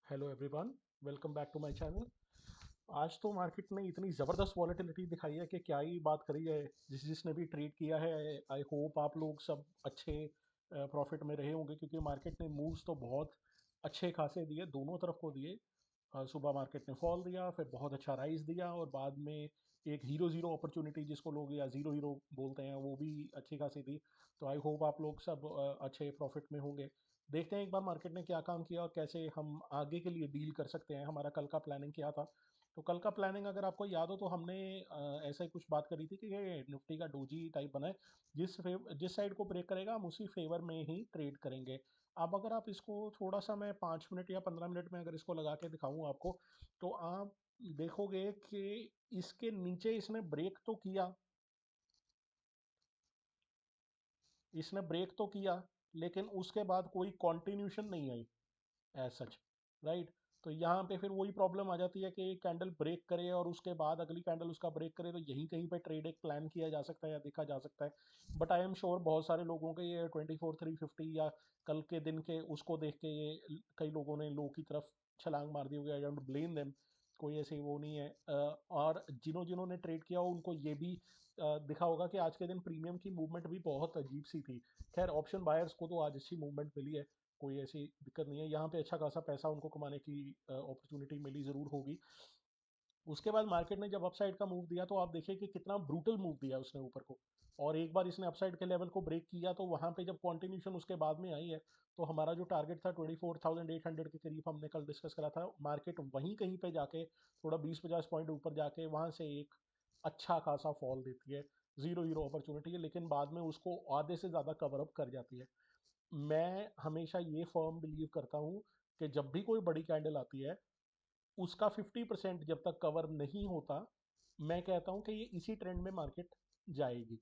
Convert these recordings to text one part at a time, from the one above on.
Hello everyone, welcome back to my channel. आज तो market ने इतनी ज़बरदस्त वॉलेटिलिटी दिखाई है कि क्या ही बात करी है। जिसने भी ट्रेड किया है, आई होप आप लोग सब अच्छे प्रॉफिट में रहे होंगे, क्योंकि मार्केट ने मूव्स तो बहुत अच्छे खासे दिए, दोनों तरफ को दिए। सुबह मार्केट ने फॉल दिया, फिर बहुत अच्छा राइज दिया, और बाद में एक हीरो ज़ीरो अपॉर्चुनिटी जिसको लोग या ज़ीरो हीरो बोलते हैं, वो भी अच्छी खासी दी। तो आई होप आप लोग सब अच्छे प्रॉफिट में होंगे। देखते हैं एक बार मार्केट ने क्या काम किया और कैसे हम आगे के लिए डील कर सकते हैं। हमारा कल का प्लानिंग क्या था? तो कल का प्लानिंग अगर आपको याद हो तो हमने ऐसा ही कुछ बात करी थी कि ये निफ्टी का डोजी टाइप बना है। जिस साइड को ब्रेक करेगा हम उसी फेवर में ही ट्रेड करेंगे। अब अगर आप इसको थोड़ा सा, मैं 5 मिनट या 15 मिनट में अगर इसको लगा के दिखाऊं आपको, तो आप देखोगे कि इसके नीचे इसने ब्रेक तो किया, लेकिन उसके बाद कोई कॉन्टिन्यूशन नहीं आई एज सच, राइट। तो यहाँ पे फिर वही प्रॉब्लम आ जाती है कि कैंडल ब्रेक करे और उसके बाद अगली कैंडल उसका ब्रेक करे, तो यहीं कहीं पे ट्रेड एक प्लान किया जा सकता है या देखा जा सकता है। बट आई एम श्योर बहुत सारे लोगों के ये 24,350 या कल के दिन के उसको देख के ये कई लोगों ने लो की तरफ छलांग मार दी होगी। आई डोंट ब्लेम देम, कोई ऐसे वो नहीं है। और जिन्होंने ट्रेड किया हो उनको ये भी दिखा होगा कि आज के दिन प्रीमियम की मूवमेंट भी बहुत अजीब सी थी। खैर, ऑप्शन बायर्स को तो आज अच्छी मूवमेंट मिली है, कोई ऐसी दिक्कत नहीं है। यहाँ पे अच्छा खासा पैसा उनको कमाने की अपॉर्चुनिटी मिली ज़रूर होगी। उसके बाद मार्केट ने जब अपसाइड का मूव दिया तो आप देखिए कि कितना ब्रूटल मूव दिया उसने ऊपर को। और एक बार इसने अपसाइड के लेवल को ब्रेक किया तो वहाँ पे जब कॉन्टिन्यूशन उसके बाद में आई है, तो हमारा जो टारगेट था 24,800 के करीब हमने कल डिस्कस करा था, मार्केट वहीं कहीं पे जाके थोड़ा 20-50 पॉइंट ऊपर जाके वहाँ से एक अच्छा खासा फॉल देती है। ज़ीरो हीरो अपॉर्चुनिटी है, लेकिन बाद में उसको आधे से ज़्यादा कवर अप कर जाती है। मैं हमेशा ये फर्म बिलीव करता हूँ कि जब भी कोई बड़ी कैंडल आती है, उसका 50% जब तक कवर नहीं होता, मैं कहता हूँ कि ये इसी ट्रेंड में मार्केट जाएगी।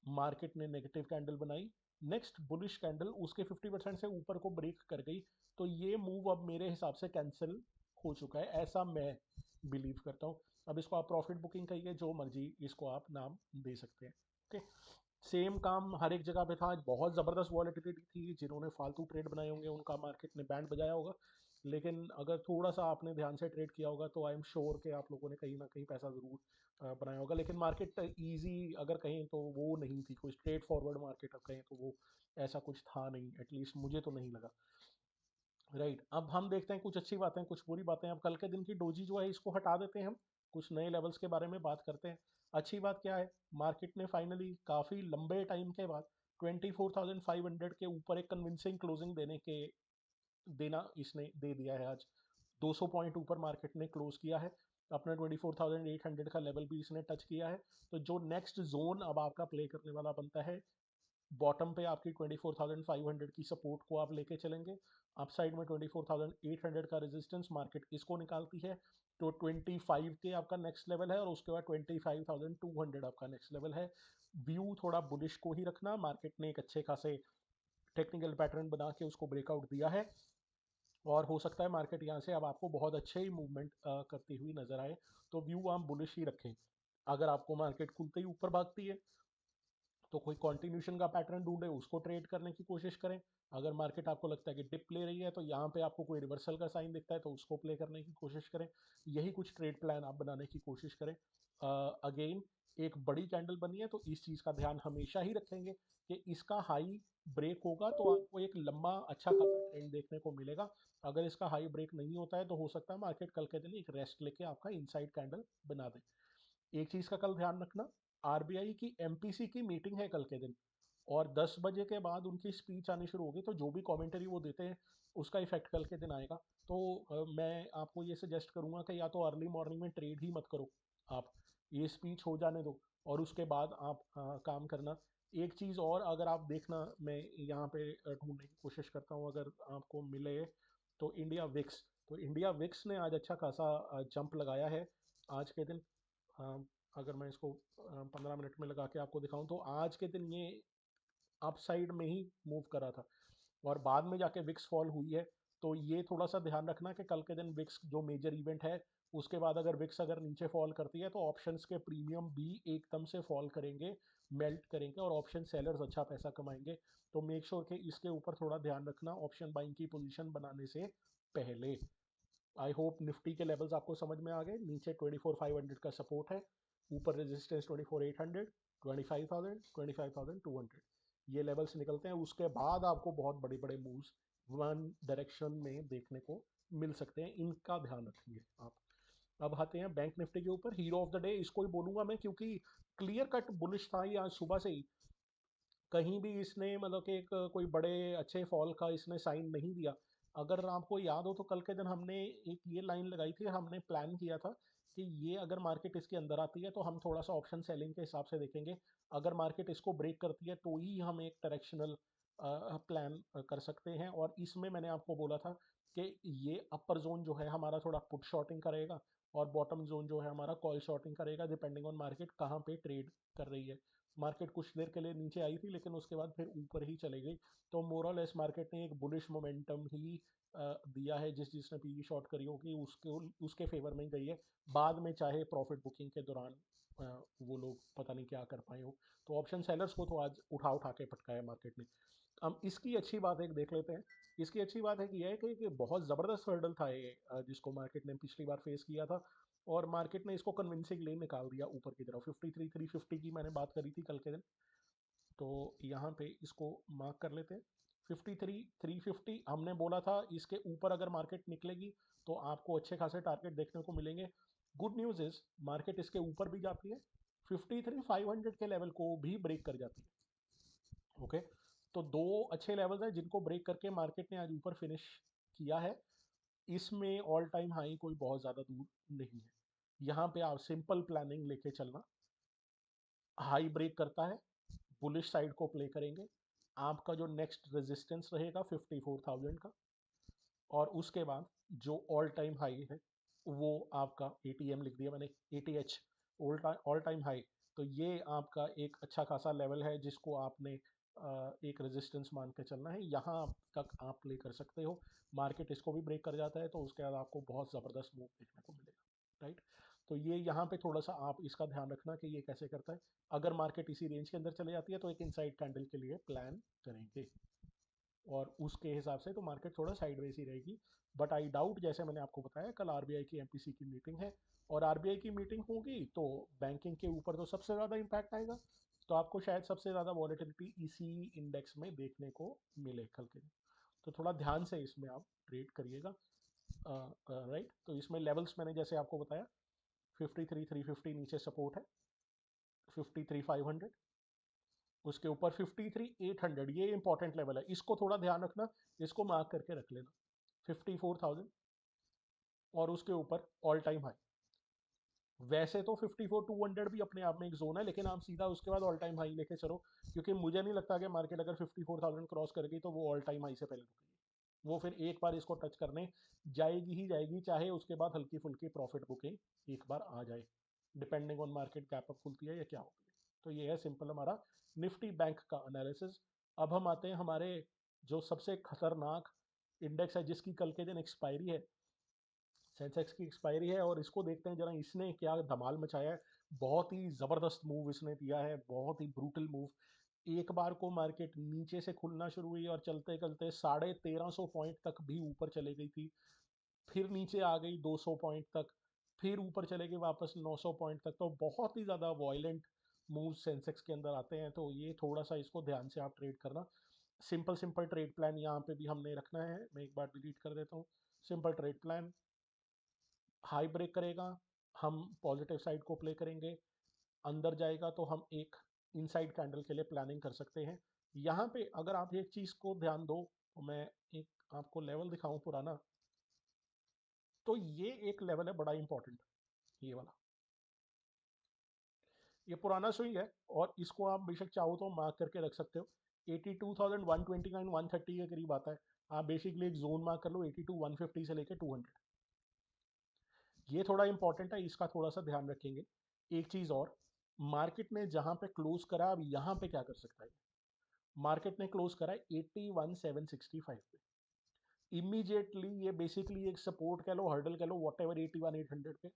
मार्केट ने नेगेटिव कैंडल बनाई, नेक्स्ट बुलिश कैंडल उसके 50% से ऊपर को ब्रेक कर गई, तो ये मूव अब मेरे हिसाब से कैंसिल हो चुका है, ऐसा मैं बिलीव करता हूँ। अब इसको आप प्रॉफिट बुकिंग कहिए, जो मर्जी इसको आप नाम दे सकते हैं। ओके, सेम काम हर एक जगह पे था। आज बहुत ज़बरदस्त वॉलेटिलिटी थी, जिन्होंने फालतू ट्रेड बनाए होंगे उनका मार्केट ने बैंड बजाया होगा। लेकिन अगर थोड़ा सा आपने ध्यान से ट्रेड किया होगा तो आई एम श्योर कि आप लोगों ने कहीं ना कहीं पैसा ज़रूर बनाया होगा। लेकिन मार्केट इजी अगर कहें तो वो नहीं थी, कोई स्ट्रेट फॉरवर्ड मार्केट अब कहें तो वो ऐसा कुछ था नहीं, एटलीस्ट मुझे तो नहीं लगा। राइट, अब हम देखते हैं कुछ अच्छी बातें कुछ बुरी बातें। अब कल के दिन की डोजी जो है इसको हटा देते हैं हम, कुछ नए लेवल्स के बारे में बात करते हैं। अच्छी बात क्या है, मार्केट ने फाइनली काफ़ी लंबे टाइम के बाद 24,500 के ऊपर एक कन्विंसिंग क्लोजिंग देना इसने दे दिया है आज। 200 पॉइंट ऊपर मार्केट ने क्लोज किया है, अपना 24,800 का लेवल भी इसने टच किया है। तो जो नेक्स्ट जोन अब आपका प्ले करने वाला बनता है, बॉटम पे आपकी 24,500 की सपोर्ट को आप लेके चलेंगे, अपसाइड में 24,800 का रेजिस्टेंस मार्केट इसको निकालती है। तो 25 के आपका नेक्स्ट लेवल है, और उसके बाद 25,200 आपका नेक्स्ट लेवल है। व्यू थोड़ा बुलिश को ही रखना, मार्केट ने एक अच्छे खासे टेक्निकल पैटर्न बना के उसको ब्रेकआउट दिया है, और हो सकता है मार्केट यहाँ से अब आपको बहुत अच्छे ही मूवमेंट करती हुई नजर आए। तो व्यू आप बुलिश ही रखें। अगर आपको मार्केट खुलते ही ऊपर भागती है तो कोई कॉन्टिन्यूशन का पैटर्न ढूंढे, उसको ट्रेड करने की कोशिश करें। अगर मार्केट आपको लगता है कि डिप ले रही है तो यहाँ पे आपको कोई रिवर्सल का साइन दिखता है तो उसको प्ले करने की कोशिश करें। यही कुछ ट्रेड प्लान आप बनाने की कोशिश करें। अगेन, एक बड़ी कैंडल बनी है तो इस चीज़ का ध्यान हमेशा ही रखेंगे कि इसका हाई ब्रेक होगा तो आपको एक लंबा अच्छा खासा ट्रेंड देखने को मिलेगा। अगर इसका हाई ब्रेक नहीं होता है तो हो सकता है मार्केट कल के दिन एक रेस्ट लेके आपका इनसाइड कैंडल बना दे। एक चीज़ का कल ध्यान रखना, आरबीआई की एमपीसी की मीटिंग है कल के दिन, और 10 बजे के बाद उनकी स्पीच आनी शुरू होगी, तो जो भी कमेंटरी वो देते हैं उसका इफेक्ट कल के दिन आएगा। तो मैं आपको ये सजेस्ट करूंगा कि या तो अर्ली मॉर्निंग में ट्रेड ही मत करो, आप ये स्पीच हो जाने दो और उसके बाद आप काम करना। एक चीज़ और अगर आप देखना, मैं यहाँ पे ढूंढने की कोशिश करता हूँ अगर आपको मिले, तो इंडिया विक्स। तो इंडिया विक्स ने आज अच्छा खासा जंप लगाया है आज के दिन। अ, अगर मैं इसको 15 मिनट में लगा के आपको दिखाऊं तो आज के दिन ये अपसाइड में ही मूव करा था, और बाद में जाके विक्स फॉल हुई है। तो ये थोड़ा सा ध्यान रखना कि कल के दिन विक्स जो मेजर इवेंट है उसके बाद अगर विक्स अगर नीचे फॉल करती है तो ऑप्शंस के प्रीमियम भी एकदम से फॉल करेंगे, मेल्ट करेंगे, और ऑप्शन सेलर्स अच्छा पैसा कमाएंगे। तो मेक श्योर कि इसके ऊपर थोड़ा ध्यान रखना ऑप्शन बाइंग की पोजीशन बनाने से पहले। आई होप निफ्टी के लेवल्स आपको समझ में आ गए। नीचे 24,500 का सपोर्ट है, ऊपर रेजिस्टेंस 24,800, 25,000, 25,200, ये लेवल्स निकलते हैं। उसके बाद आपको बहुत बड़े बड़े मूव्स वन डायरेक्शन में देखने को मिल सकते हैं, इनका ध्यान रखेंगे आप। अब आते हैं बैंक निफ्टी के ऊपर। हीरो ऑफ द डे इसको ही बोलूंगा मैं, क्योंकि क्लियर कट बुलिश था ये आज सुबह से ही। कहीं भी इसने मतलब कि एक कोई बड़े अच्छे फॉल का इसने साइन नहीं दिया। अगर आपको याद हो तो कल के दिन हमने एक ये लाइन लगाई थी, हमने प्लान किया था कि ये अगर मार्केट इसके अंदर आती है तो हम थोड़ा सा ऑप्शन सेलिंग के हिसाब से देखेंगे। अगर मार्केट इसको ब्रेक करती है तो ही हम एक डायरेक्शनल प्लान कर सकते हैं। और इसमें मैंने आपको बोला था कि ये अपर जोन जो है हमारा थोड़ा पुट शॉर्टिंग करेगा, और बॉटम जोन जो है हमारा कॉल शॉर्टिंग करेगा, डिपेंडिंग ऑन मार्केट कहाँ पे ट्रेड कर रही है। मार्केट कुछ देर के लिए नीचे आई थी लेकिन उसके बाद फिर ऊपर ही चले गई। तो मोरलेस मार्केट ने एक बुलिश मोमेंटम ही दिया है। जिसने पीई शॉर्ट करी होगी उसके उसके फेवर में ही गई है। बाद में चाहे प्रॉफिट बुकिंग के दौरान वो लोग पता नहीं क्या कर पाए हो। तो ऑप्शन सेलर्स को तो आज उठा उठा के पटकाया मार्केट ने। हम इसकी अच्छी बात एक देख लेते हैं। इसकी अच्छी बात है कि यह है कि बहुत ज़बरदस्त हर्डल था ये, जिसको मार्केट ने पिछली बार फेस किया था। और मार्केट ने इसको कन्विंसिंगली निकाल दिया ऊपर की तरफ। 53,350 की मैंने बात करी थी कल के दिन, तो यहाँ पे इसको मार्क कर लेते हैं। 53,350 हमने बोला था, इसके ऊपर अगर मार्केट निकलेगी तो आपको अच्छे खासे टारगेट देखने को मिलेंगे। गुड न्यूज़ इज मार्केट इसके ऊपर भी जाती है, 53,500 के लेवल को भी ब्रेक कर जाती है। ओके, तो दो अच्छे लेवल्स हैं जिनको ब्रेक करके मार्केट ने आज ऊपर फिनिश किया है। इसमें ऑल टाइम हाई कोई बहुत ज़्यादा दूर नहीं है। यहाँ पे आप सिंपल प्लानिंग लेके चलना। हाई ब्रेक करता है, बुलिश साइड को प्ले करेंगे। आपका जो नेक्स्ट रेजिस्टेंस रहेगा 54,000 का, और उसके बाद जो ऑल टाइम हाई है वो आपका एटीएम लिख दिया मैंने, एटीएच, ऑल टाइम हाई। तो ये आपका एक अच्छा खासा लेवल है जिसको आपने एक रेजिस्टेंस मान के चलना है। यहाँ तक आप प्ले कर सकते हो। मार्केट इसको भी ब्रेक कर जाता है तो उसके बाद आपको बहुत ज़बरदस्त मूव देखने को मिलेगा, राइट। तो ये यहाँ पे थोड़ा सा आप इसका ध्यान रखना कि ये कैसे करता है। अगर मार्केट इसी रेंज के अंदर चले जाती है तो एक इनसाइड कैंडल के लिए प्लान करेंगे, और उसके हिसाब से तो मार्केट थोड़ा साइडवेज ही रहेगी। बट आई डाउट, जैसे मैंने आपको बताया, कल आरबीआई की एमपीसी की मीटिंग है, और आरबीआई की मीटिंग होगी तो बैंकिंग के ऊपर तो सबसे ज़्यादा इम्पैक्ट आएगा। तो आपको शायद सबसे ज़्यादा वॉलेटिलिटी इसी इंडेक्स में देखने को मिले कल के दिन। तो थोड़ा ध्यान से इसमें आप ट्रेड करिएगा, राइट। तो इसमें लेवल्स मैंने जैसे आपको बताया, 53,350 नीचे सपोर्ट है, 53,500, उसके ऊपर 53,800, ये इंपॉर्टेंट लेवल है, इसको थोड़ा ध्यान रखना, इसको मार्क करके रख लेना। 54,000, और उसके ऊपर ऑल टाइम हाई। वैसे तो 54,200 भी अपने आप में एक जोन है, लेकिन आप सीधा उसके बाद ऑल टाइम हाई लेके चलो, क्योंकि मुझे नहीं लगता कि मार्केट अगर 54,000 क्रॉस कर गई तो वो ऑल टाइम हाई से पहले रुकेगी। वो फिर एक बार इसको टच करने जाएगी ही जाएगी, चाहे उसके बाद हल्की फुल्की प्रॉफिट बुकिंग एक बार आ जाए, depending on market gap up खुलती है या क्या होती है। तो ये है सिंपल हमारा निफ्टी बैंक का एनालिसिस। अब हम आते हैं हमारे जो सबसे खतरनाक इंडेक्स है जिसकी कल के दिन एक्सपायरी है, सेंसेक्स की एक्सपायरी है, और इसको देखते हैं जरा इसने क्या धमाल मचाया है। बहुत ही ज़बरदस्त मूव इसने दिया है, बहुत ही ब्रूटल मूव। एक बार को मार्केट नीचे से खुलना शुरू हुई और चलते चलते 1350 पॉइंट तक भी ऊपर चले गई थी, फिर नीचे आ गई 200 पॉइंट तक, फिर ऊपर चले गए वापस 900 पॉइंट तक। तो बहुत ही ज़्यादा वॉयलेंट मूव सेंसेक्स के अंदर आते हैं, तो ये थोड़ा सा इसको ध्यान से आप ट्रेड करना। सिंपल सिंपल ट्रेड प्लान यहाँ पे भी हमने रखना है, मैं एक बार डिलीट कर देता हूँ। Simple trade plan, high break करेगा हम पॉजिटिव साइड को प्ले करेंगे, अंदर जाएगा तो हम एक इनसाइड कैंडल के लिए प्लानिंग कर सकते हैं। यहाँ पे अगर आप एक चीज़ को ध्यान दो, तो मैं एक आपको लेवल दिखाऊं पुराना, तो ये एक लेवल है बड़ा इंपॉर्टेंट, ये वाला, ये पुराना स्विंग है, और इसको आप बेशक चाहो तो मार्क करके रख सकते हो। 82,129 130 के करीब आता है। आप बेसिकली एक जोन मार्क कर लो 82,150 से लेके 200। ये थोड़ा इंपॉर्टेंट है, इसका थोड़ा सा ध्यान रखेंगे। एक चीज और, मार्केट ने जहां पे क्लोज करा, अब यहां पे क्या कर सकता है। मार्केट ने क्लोज करा है 81,765 पे। इमीडिएटली ये बेसिकली एक सपोर्ट कह लो, हर्डल कह लो, वॉट एवर, 81,800 पे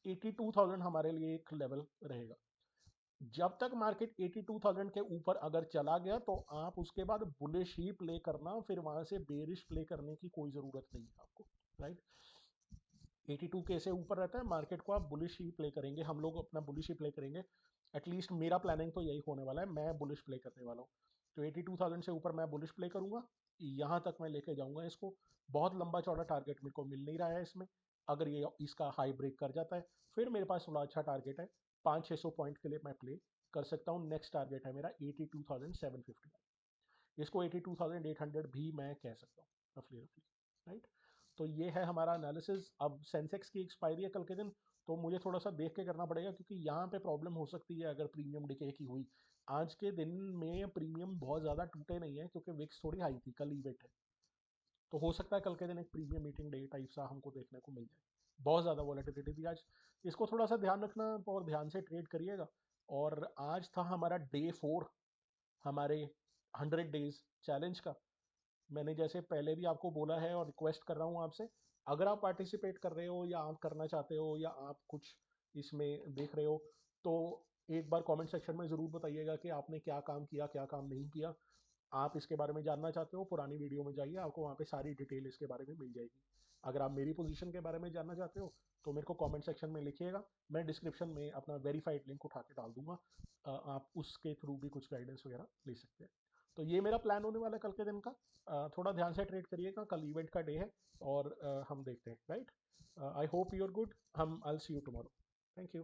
82,000 हमारे लिए एक लेवल रहेगा। जब तक मार्केट 82,000 के ऊपर अगर चला गया तो आप उसके बाद बुलिश ही प्ले करना, फिर वहां से बेरिश प्ले करने की कोई जरूरत नहीं है आपको, राइट। 82K से ऊपर रहता है मार्केट को आप बुलिश ही प्ले करेंगे, हम लोग अपना बुलिश ही प्ले करेंगे। एटलीस्ट मेरा प्लानिंग तो यही होने वाला है, मैं बुलिश प्ले करने वाला हूँ। तो 82,000 से ऊपर मैं बुलिश प्ले करूंगा, यहाँ तक मैं लेके जाऊंगा इसको। बहुत लंबा चौड़ा टारगेट मेरे को मिल नहीं रहा है इसमें। अगर ये इसका हाई ब्रेक कर जाता है फिर मेरे पास थोड़ा अच्छा टारगेट है, 500-600 पॉइंट के लिए मैं प्ले कर सकता हूँ। नेक्स्ट टारगेट है मेरा 82,750, इसको 82,800 भी मैं कह सकता हूँ रफली रफली, राइट। तो ये है हमारा एनालिसिस। अब सेंसेक्स की एक्सपायरी है कल के दिन, तो मुझे थोड़ा सा देख के करना पड़ेगा, क्योंकि यहाँ पे प्रॉब्लम हो सकती है अगर प्रीमियम डिके की हुई। आज के दिन में प्रीमियम बहुत ज़्यादा टूटे नहीं है, क्योंकि विक्स थोड़ी हाई थी, कल इवेंट है, तो हो सकता है कल के दिन एक प्रीमियम मीटिंग डे टाइप सा हमको देखने को मिल जाए। बहुत ज़्यादा वॉलेटिलिटी थी आज, इसको थोड़ा सा ध्यान रखना और ध्यान से ट्रेड करिएगा। और आज था हमारा डे 4 हमारे 100 डेज चैलेंज का। मैंने जैसे पहले भी आपको बोला है और रिक्वेस्ट कर रहा हूँ आपसे, अगर आप पार्टिसिपेट कर रहे हो या आप करना चाहते हो या आप कुछ इसमें देख रहे हो, तो एक बार कमेंट सेक्शन में ज़रूर बताइएगा कि आपने क्या काम किया क्या काम नहीं किया। आप इसके बारे में जानना चाहते हो, पुरानी वीडियो में जाइए, आपको वहाँ पे सारी डिटेल इसके बारे में मिल जाएगी। अगर आप मेरी पोजीशन के बारे में जानना चाहते हो तो मेरे को कमेंट सेक्शन में लिखिएगा, मैं डिस्क्रिप्शन में अपना वेरीफाइड लिंक उठा के डाल दूंगा, आप उसके थ्रू भी कुछ गाइडेंस वगैरह ले सकते हैं। तो ये मेरा प्लान होने वाला है कल के दिन का। थोड़ा ध्यान से ट्रेड करिएगा, कल इवेंट का डे है और हम देखते हैं, right. I hope you are good, हम I will see you tomorrow. Thank you.